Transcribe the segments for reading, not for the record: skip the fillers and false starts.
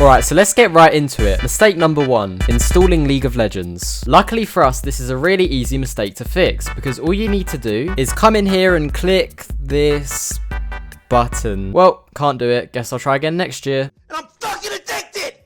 Alright, so let's get right into it. Mistake number 1, installing League of Legends. Luckily for us, this is a really easy mistake to fix, because all you need to do is come in here and click this button. Well, can't do it. Guess I'll try again next year. And I'm fucking addicted!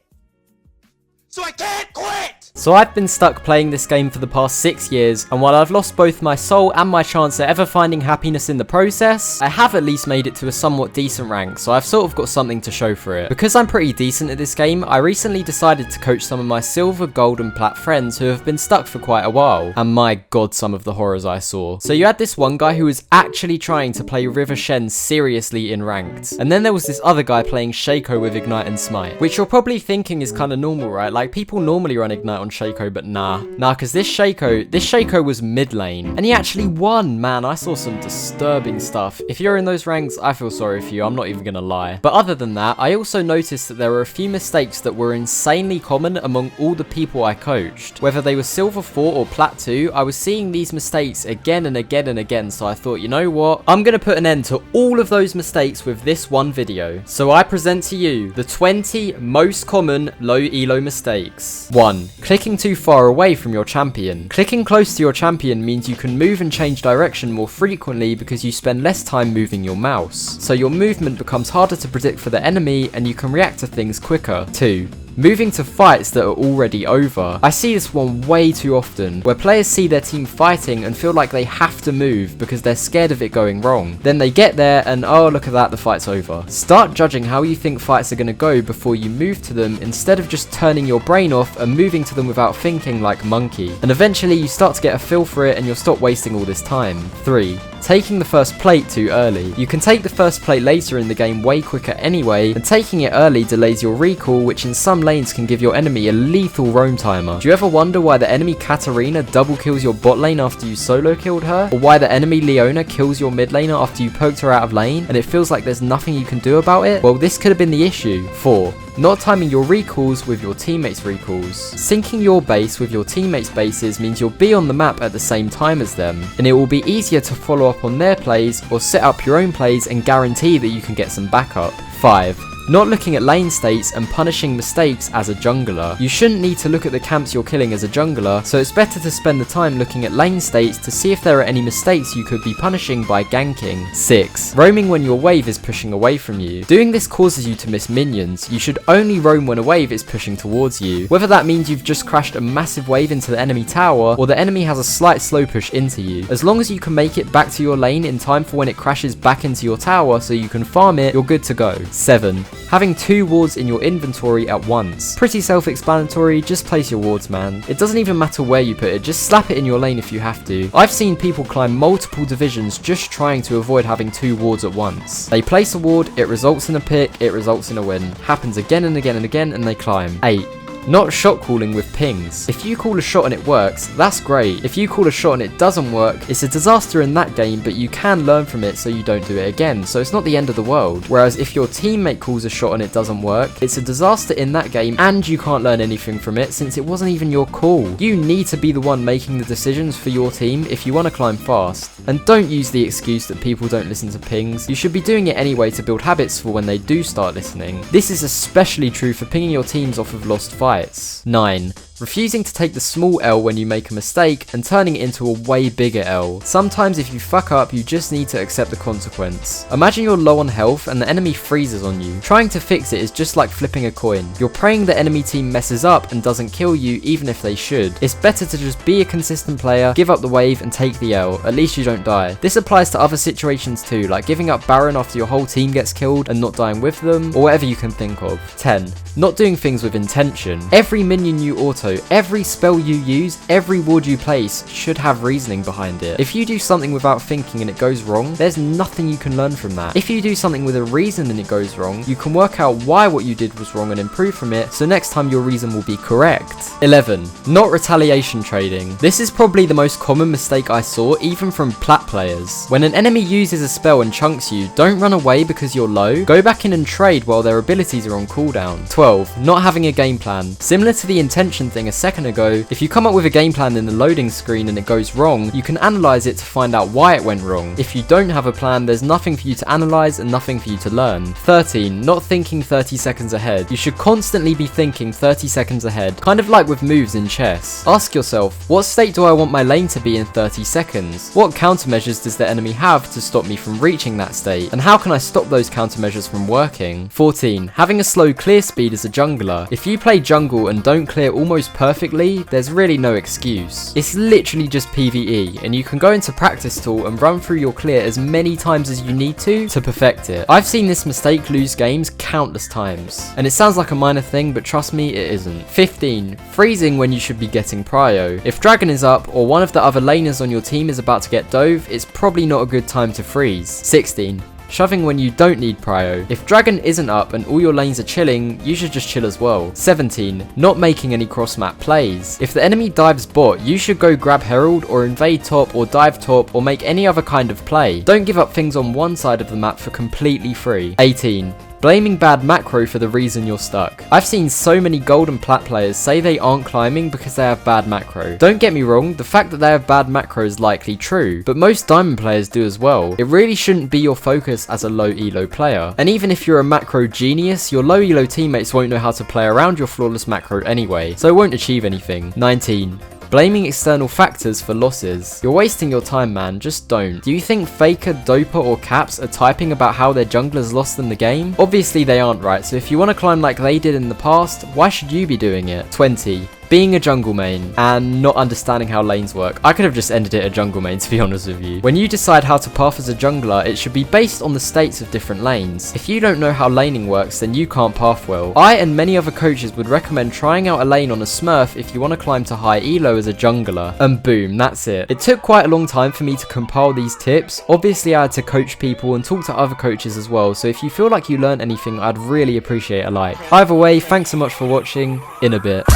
So I can't quit! So I've been stuck playing this game for the past 6 years, and while I've lost both my soul and my chance at ever finding happiness in the process, I have at least made it to a somewhat decent rank, so I've sort of got something to show for it. Because I'm pretty decent at this game, I recently decided to coach some of my silver, gold and plat friends who have been stuck for quite a while, and my god, some of the horrors I saw. So you had this one guy who was actually trying to play River Shen seriously in ranked, and then there was this other guy playing Shaco with Ignite and Smite, which you're probably thinking is kind of normal, right? Like, people normally run Ignite on Shaco, but nah, because this Shaco was mid lane, and he actually won. Man, I saw some disturbing stuff. If you're in those ranks, I feel sorry for you, I'm not even gonna lie. But other than that, I also noticed that there were a few mistakes that were insanely common among all the people I coached. Whether they were silver 4 or plat 2, I was seeing these mistakes again and again and again, so I thought, you know what, I'm gonna put an end to all of those mistakes with this one video. So I present to you the 20 most common low elo mistakes. 1. Clicking too far away from your champion. Clicking close to your champion means you can move and change direction more frequently because you spend less time moving your mouse. So your movement becomes harder to predict for the enemy and you can react to things quicker. 2. Moving to fights that are already over. I see this one way too often, where players see their team fighting and feel like they have to move because they're scared of it going wrong. Then they get there and oh, look at that, the fight's over. Start judging how you think fights are going to go before you move to them, instead of just turning your brain off and moving to them without thinking like monkey. And eventually you start to get a feel for it and you'll stop wasting all this time. 3. Taking the first plate too early. You can take the first plate later in the game way quicker anyway, and taking it early delays your recall, which in some lanes can give your enemy a lethal roam timer. Do you ever wonder why the enemy Katarina double kills your bot lane after you solo killed her? Or why the enemy Leona kills your mid laner after you poked her out of lane, and it feels like there's nothing you can do about it? Well, this could have been the issue. 4. Not timing your recalls with your teammates' recalls. Syncing your base with your teammates' bases means you'll be on the map at the same time as them, and it will be easier to follow up on their plays or set up your own plays and guarantee that you can get some backup. 5. Not looking at lane states and punishing mistakes as a jungler. You shouldn't need to look at the camps you're killing as a jungler, so it's better to spend the time looking at lane states to see if there are any mistakes you could be punishing by ganking. 6. Roaming when your wave is pushing away from you. Doing this causes you to miss minions. You should only roam when a wave is pushing towards you. Whether that means you've just crashed a massive wave into the enemy tower, or the enemy has a slight slow push into you. As long as you can make it back to your lane in time for when it crashes back into your tower so you can farm it, you're good to go. 7. Having 2 wards in your inventory at once. Pretty self-explanatory, just place your wards, man. It doesn't even matter where you put it, just slap it in your lane if you have to. I've seen people climb multiple divisions just trying to avoid having 2 wards at once. They place a ward, it results in a pick, it results in a win. Happens again and again and again, and they climb. 8. Not shot calling with pings. If you call a shot and it works, that's great. If you call a shot and it doesn't work, it's a disaster in that game, but you can learn from it so you don't do it again, so it's not the end of the world. Whereas if your teammate calls a shot and it doesn't work, it's a disaster in that game and you can't learn anything from it since it wasn't even your call. You need to be the one making the decisions for your team if you want to climb fast. And don't use the excuse that people don't listen to pings. You should be doing it anyway to build habits for when they do start listening. This is especially true for pinging your teams off of lost fights. 9. Refusing to take the small L when you make a mistake and turning it into a way bigger L. Sometimes if you fuck up, you just need to accept the consequence. Imagine you're low on health and the enemy freezes on you. Trying to fix it is just like flipping a coin. You're praying the enemy team messes up and doesn't kill you even if they should. It's better to just be a consistent player, give up the wave and take the L. At least you don't die. This applies to other situations too, like giving up Baron after your whole team gets killed and not dying with them, or whatever you can think of. 10. Not doing things with intention. Every minion you auto, every spell you use, every ward you place should have reasoning behind it. If you do something without thinking and it goes wrong, there's nothing you can learn from that. If you do something with a reason and it goes wrong, you can work out why what you did was wrong and improve from it, so next time your reason will be correct. 11. Not retaliation trading. This is probably the most common mistake I saw even from plat players. When an enemy uses a spell and chunks you, don't run away because you're low. Go back in and trade while their abilities are on cooldown. 12. Not having a game plan. Similar to the intention thing, thing a second ago, if you come up with a game plan in the loading screen and it goes wrong, you can analyze it to find out why it went wrong. If you don't have a plan, there's nothing for you to analyze and nothing for you to learn. 13. Not thinking 30 seconds ahead. You should constantly be thinking 30 seconds ahead, kind of like with moves in chess. Ask yourself, what state do I want my lane to be in 30 seconds? What countermeasures does the enemy have to stop me from reaching that state? And how can I stop those countermeasures from working? 14. Having a slow clear speed as a jungler. If you play jungle and don't clear almost perfectly, there's really no excuse. It's literally just PvE, and you can go into practice tool and run through your clear as many times as you need to perfect it. I've seen this mistake lose games countless times, and it sounds like a minor thing, but trust me, it isn't. 15. Freezing when you should be getting prio. If dragon is up or one of the other laners on your team is about to get dove, it's probably not a good time to freeze. 16. Shoving when you don't need prio. If dragon isn't up and all your lanes are chilling, you should just chill as well. 17. Not making any cross-map plays. If the enemy dives bot, you should go grab herald or invade top or dive top or make any other kind of play. Don't give up things on one side of the map for completely free. 18. Blaming bad macro for the reason you're stuck. I've seen so many gold and plat players say they aren't climbing because they have bad macro. Don't get me wrong, the fact that they have bad macro is likely true, but most diamond players do as well. It really shouldn't be your focus as a low elo player. And even if you're a macro genius, your low elo teammates won't know how to play around your flawless macro anyway, so it won't achieve anything. 19. Blaming external factors for losses. You're wasting your time, man, just don't. Do you think Faker, Doper or Caps are typing about how their junglers lost them the game? Obviously they aren't, right? So if you want to climb like they did in the past, why should you be doing it? 20. Being a jungle main and not understanding how lanes work. I could have just ended it at jungle main, to be honest with you. When you decide how to path as a jungler, it should be based on the states of different lanes. If you don't know how laning works, then you can't path well. I and many other coaches would recommend trying out a lane on a smurf if you want to climb to high elo as a jungler. And boom, that's it. It took quite a long time for me to compile these tips. Obviously I had to coach people and talk to other coaches as well, so if you feel like you learned anything, I'd really appreciate a like. Either way, thanks so much for watching. In a bit.